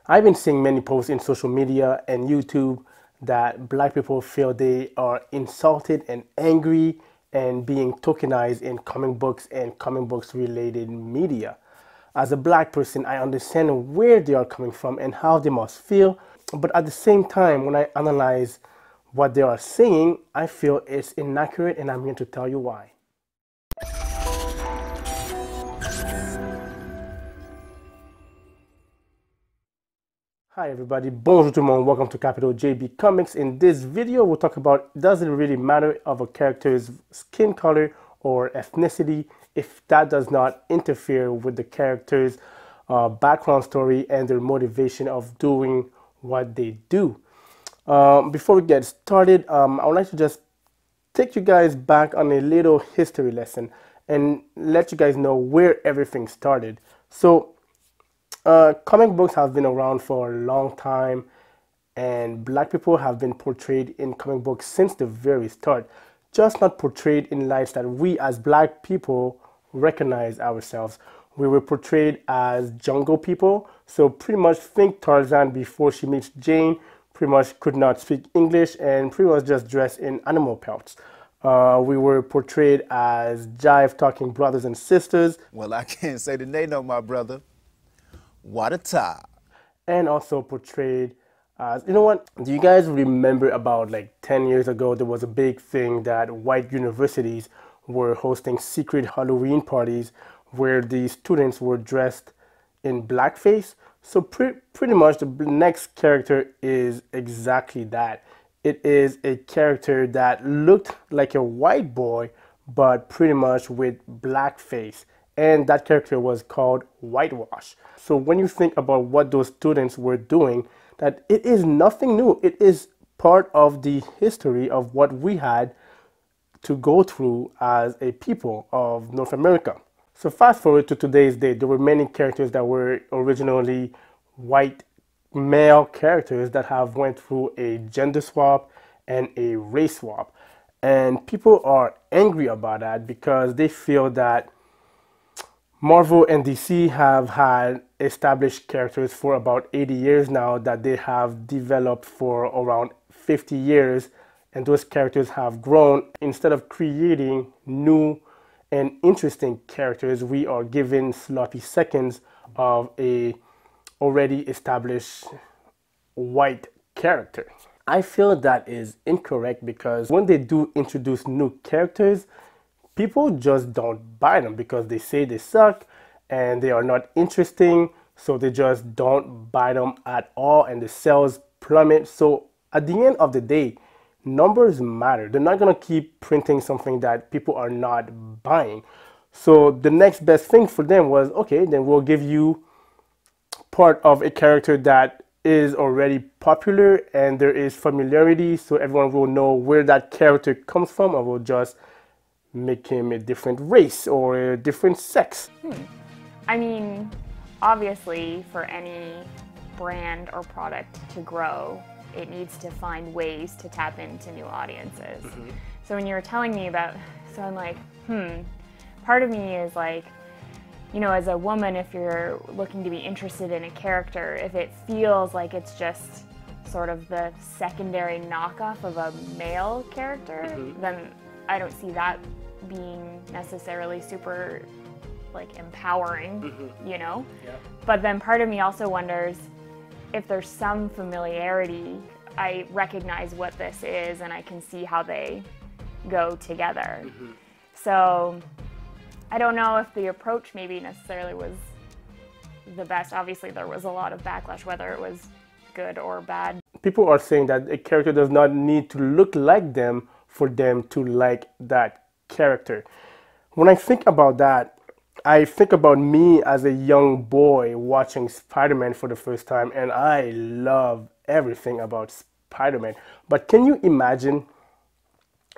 I've been seeing many posts in social media and YouTube that black people feel they are insulted and angry and being tokenized in comic books and comic books related media. As a black person, I understand where they are coming from and how they must feel, but at the same time, when I analyze what they are saying, I feel it's inaccurate, and I'm here to tell you why. Hi everybody, bonjour tout le monde, welcome to Capitaljbcomics. In this video, we'll talk about, does it really matter of a character's skin color or ethnicity if that does not interfere with the character's background story and their motivation of doing what they do. Before we get started, I would like to just take you guys back on a little history lesson and let you guys know where everything started. So, comic books have been around for a long time, and black people have been portrayed in comic books since the very start, just not portrayed in lights that we as black people recognize ourselves. We were portrayed as jungle people, so pretty much think Tarzan before she meets Jane, pretty much could not speak English and pretty much just dressed in animal pelts. We were portrayed as jive talking brothers and sisters. Well, I can't say that they know my brother. What a tie. And also portrayed as, you know what, do you guys remember about like 10 years ago there was a big thing that white universities were hosting secret Halloween parties where the students were dressed in blackface? So pretty much the next character is exactly that. It is a character that looked like a white boy but pretty much with blackface. And that character was called Whitewash. So when you think about what those students were doing, that it is nothing new. It is part of the history of what we had to go through as a people of North America. So fast forward to today's day, there were many characters that were originally white male characters that have went through a gender swap and a race swap. And people are angry about that because they feel that Marvel and DC have had established characters for about 80 years now that they have developed for around 50 years, and those characters have grown. Instead of creating new and interesting characters, we are given sloppy seconds of a already established white character. I feel that is incorrect because when they do introduce new characters, people just don't buy them because they say they suck and they are not interesting, so they just don't buy them at all and the sales plummet. So at the end of the day, numbers matter. They're not going to keep printing something that people are not buying. So the next best thing for them was, okay, then we'll give you part of a character that is already popular and there is familiarity, so everyone will know where that character comes from, and we'll just make him a different race or a different sex. I mean, obviously for any brand or product to grow, it needs to find ways to tap into new audiences. So when you were telling me about, so I'm like, part of me is like, you know, as a woman, if you're looking to be interested in a character, if it feels like it's just sort of the secondary knockoff of a male character, then I don't see that being necessarily super like empowering, you know? But then part of me also wonders if there's some familiarity. I recognize what this is and I can see how they go together. So I don't know if the approach maybe necessarily was the best. Obviously there was a lot of backlash, whether it was good or bad. People are saying that a character does not need to look like them for them to like that character. When I think about that, I think about me as a young boy watching Spider-Man for the first time, and I love everything about Spider-Man. But can you imagine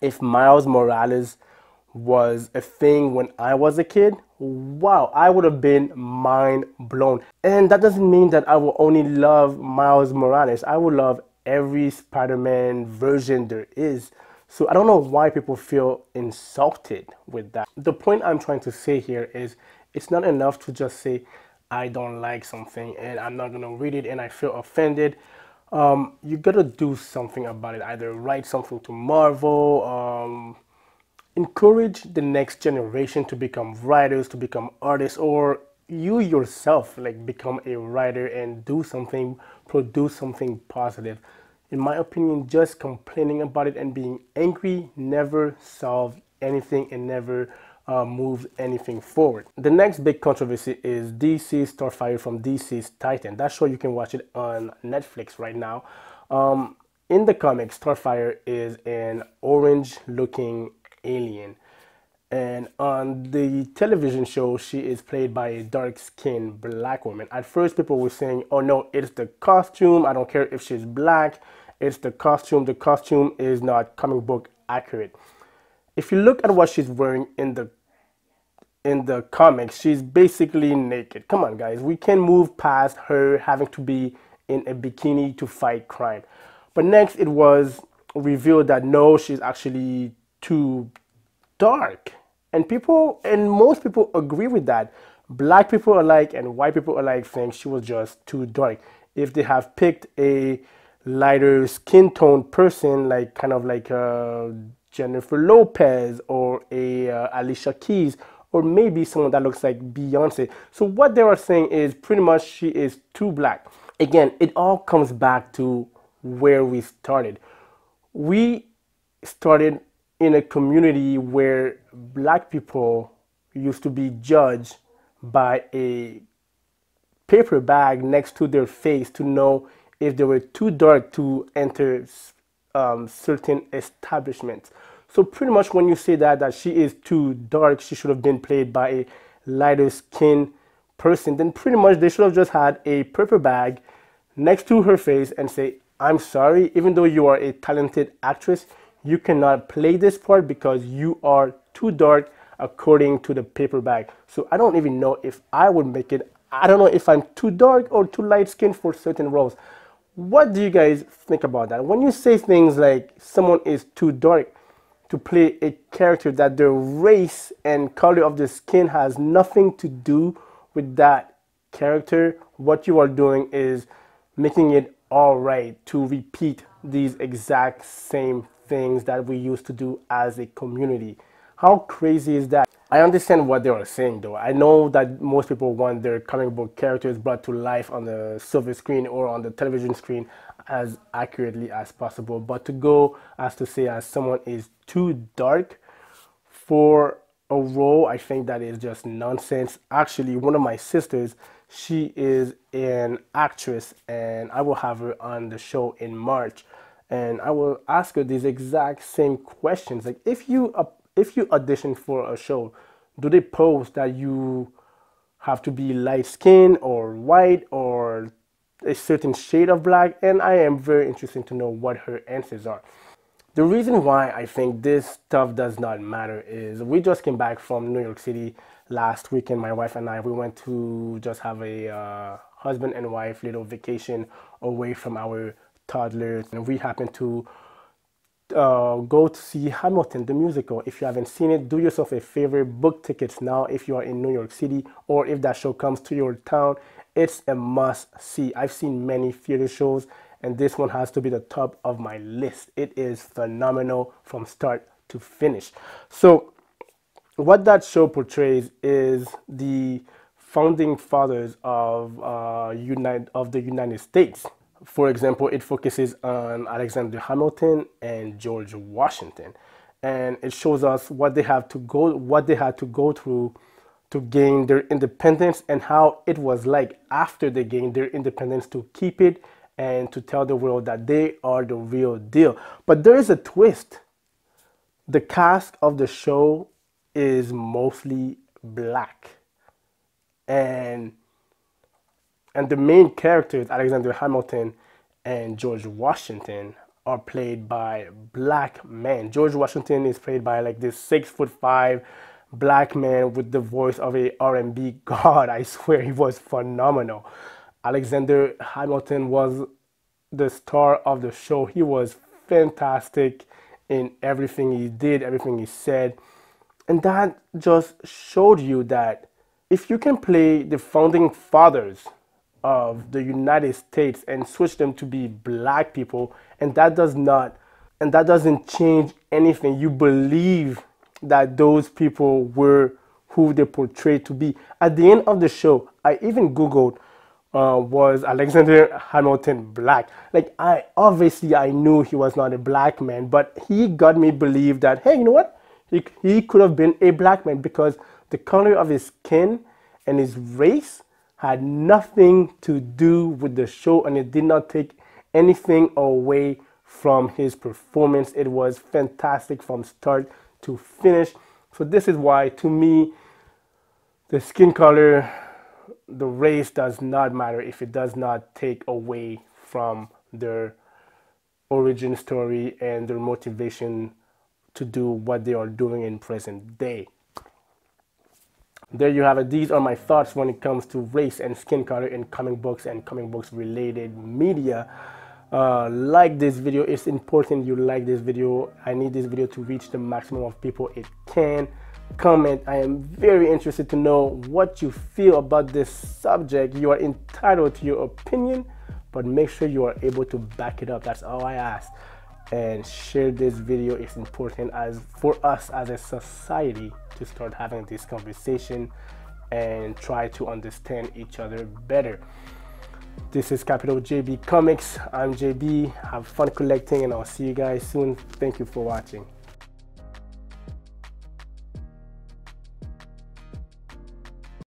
if Miles Morales was a thing when I was a kid? Wow, I would have been mind blown. And that doesn't mean that I will only love Miles Morales. I will love every Spider-Man version there is. So I don't know why people feel insulted with that. The point I'm trying to say here is it's not enough to just say, I don't like something and I'm not gonna read it and I feel offended, you gotta do something about it. Either write something to Marvel, encourage the next generation to become writers, to become artists, or you yourself like become a writer and do something, produce something positive. In my opinion, just complaining about it and being angry never solves anything and never moves anything forward. The next big controversy is DC's Starfire from DC's Titan. That show, you can watch it on Netflix right now. In the comics, Starfire is an orange looking alien. And on the television show, she is played by a dark skinned black woman. At first, people were saying, oh no, it's the costume. I don't care if she's black. It's the costume. The costume is not comic book accurate. If you look at what she's wearing in the comics, she's basically naked. Come on, guys. We can move past her having to be in a bikini to fight crime. But next, it was revealed that no, she's actually too dark. And people, and most people agree with that. Black people alike and white people alike think she was just too dark. If they have picked a lighter skin tone person, like kind of like Jennifer Lopez or a Alicia Keys, or maybe someone that looks like Beyonce. So what they are saying is pretty much she is too black. Again, it all comes back to where we started. We started in a community where black people used to be judged by a paper bag next to their face to know if they were too dark to enter certain establishments. So pretty much when you say that she is too dark, she should have been played by a lighter skin person, then pretty much they should have just had a paper bag next to her face and say, I'm sorry, even though you are a talented actress, you cannot play this part because you are too dark according to the paper bag. So I don't even know if I would make it. I don't know if I'm too dark or too light skinned for certain roles. What do you guys think about that? When you say things like someone is too dark to play a character that their race and color of the skin has nothing to do with that character, what you are doing is making it all right to repeat these exact same things that we used to do as a community. How crazy is that? I understand what they are saying though. I know that most people want their comic book characters brought to life on the silver screen or on the television screen as accurately as possible. But to go as to say as someone is too dark for a role, I think that is just nonsense. Actually, one of my sisters, she is an actress and I will have her on the show in March. And I will ask her these exact same questions. Like if you audition for a show, do they post that you have to be light skinned or white or a certain shade of black? And I am very interested to know what her answers are. The reason why I think this stuff does not matter is we just came back from New York City last weekend. My wife and I, we went to just have a husband and wife little vacation away from our toddlers, and we happened to go to see Hamilton, the musical. If you haven't seen it, do yourself a favor, book tickets now if you are in New York City, or if that show comes to your town, it's a must see. I've seen many theater shows, and this one has to be the top of my list. It is phenomenal from start to finish. So what that show portrays is the founding fathers of the United States. For example, it focuses on Alexander Hamilton and George Washington, and it shows us what they had to go through to gain their independence and how it was like after they gained their independence to keep it and to tell the world that they are the real deal. But there is a twist. The cast of the show is mostly black, and the main characters, Alexander Hamilton and George Washington, are played by black men. George Washington is played by like this 6'5" black man with the voice of a R&B god. I swear he was phenomenal. Alexander Hamilton was the star of the show. He was fantastic in everything he did, everything he said. And that just showed you that if you can play the founding fathers of the United States and switch them to be black people, and that doesn't change anything. You believe that those people were who they portrayed to be. At the end of the show, I even Googled, was Alexander Hamilton black? Like, I knew he was not a black man, but he got me believe that, hey, you know what? He could have been a black man, because the color of his skin and his race had nothing to do with the show, and it did not take anything away from his performance. It was fantastic from start to finish. So this is why, to me, the skin color, the race does not matter if it does not take away from their origin story and their motivation to do what they are doing in present day. There you have it. These are my thoughts when it comes to race and skin color in comic books and comic books related media. Like this video. It's important you like this video. I need this video to reach the maximum of people it can. Comment. I am very interested to know what you feel about this subject. You are entitled to your opinion, but make sure you are able to back it up. That's all I ask. And share this video. It's important for us as a society to start having this conversation and try to understand each other better. This is Capitaljbcomics. I'm JB. Have fun collecting, and I'll see you guys soon. Thank you for watching.